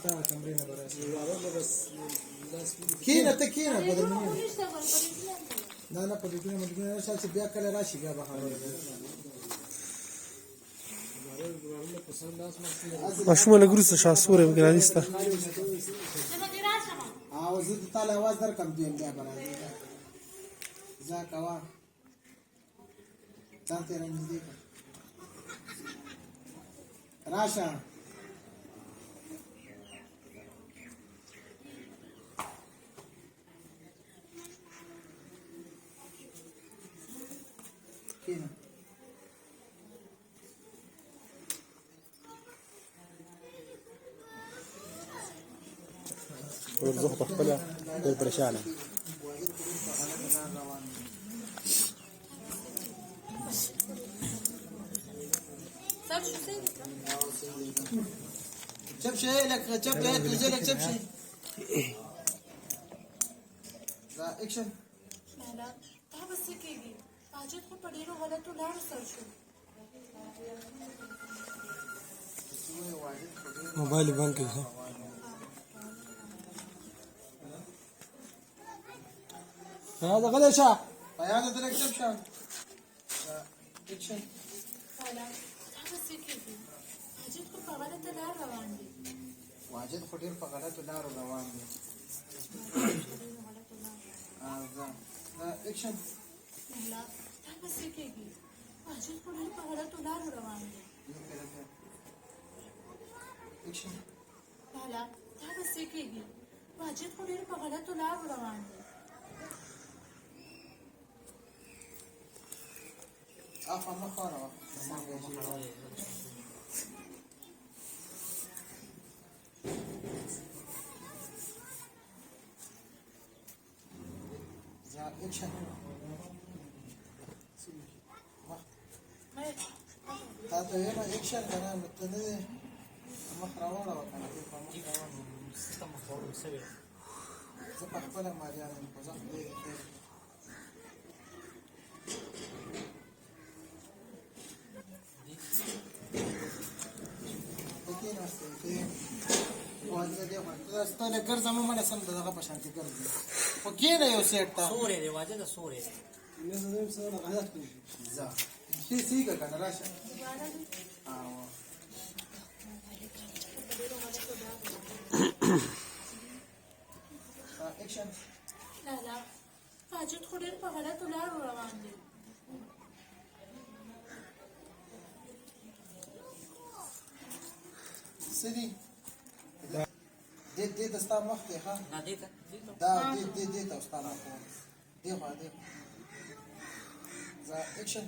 تا تمرين براسي کینه ته کینه بدل نه نه نه په دې کې مونږ نه شال چې بیا کله راشي بیا به ماشومان ګروسه شاسوره مګرانیستا او زه د تعالی आवाज درکم بیا برابر ځا کوا ځان ته نږدې راشه کینه ورزخ بخبله ډېر پریشانه چپ شي لك چپ له تجي لك چپ شي لا اكشن لا تا بس کېږي حاجت خو په ډېرو غلطو لارو سر شو موبایل بند کړه هذا غلط شا هذا دلك چپ شي اكشن لا تا بس کېږي حاجت خو په غلطه لار روان دي واجد خو ډېر په غلطو لارو روان دي لا اكشن لا تا بس کېږي حاجت خو ډېر په غلطو لارو روان دي اكشن لا تا بس کېږي حاجت خو ډېر په غلطو لارو روان دي عفوا ما خانه اكشن هذا هنا اكشن انا متنده مخروره وكان في سيستم مخروره مسوي زبح فلا ماريان وزخ لي ستاسو ګرځم مې سم دغه په شانتي ګرځي او کینه یو سیټ تا سورې دی واجه د سورې نه زه سره غلط کوم ځه شي سیګه کنه راشه اکشن لا حاجت خو ډېر په غلطو لارو روان دي سيدي دې دستا مخ ته ها نه دې ته دا دې ته استانه خو دې خو دې ځا اکشن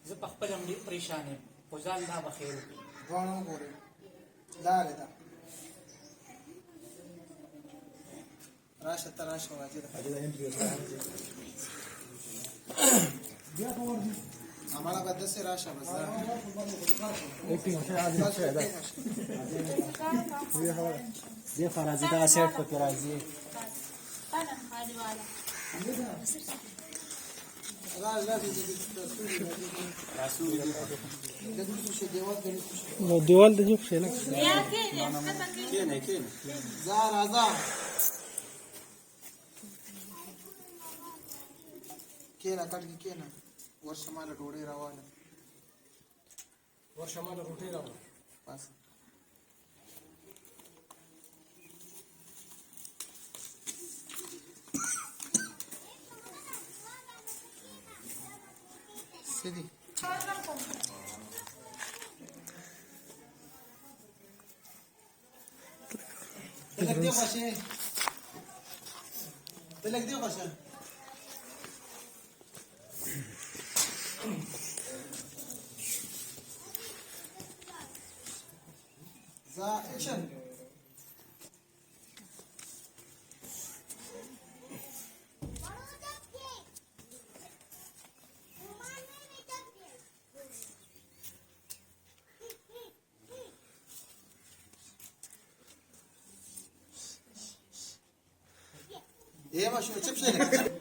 زه په خپل هم ډېر پریشان یم خو ځان دا به خیر وکړي دوانو ګوري لارې ده راشه ته راشه واجد بیا په ورځ हमारा बदल से राशा बस एक्टिंग से आज अच्छा है ये फराजी का सेट पे राजी انا هذه والا راج لا نو دیوال ته جو شنه يا كيني كين زار ازار کېنه کټ کې کېنه ورشماله ډوډۍ راواله ورشماله روټي راو بس سيدي تلك دي غشي تلك دي غشي ذا اكشن ايه ما شو تشوف شيء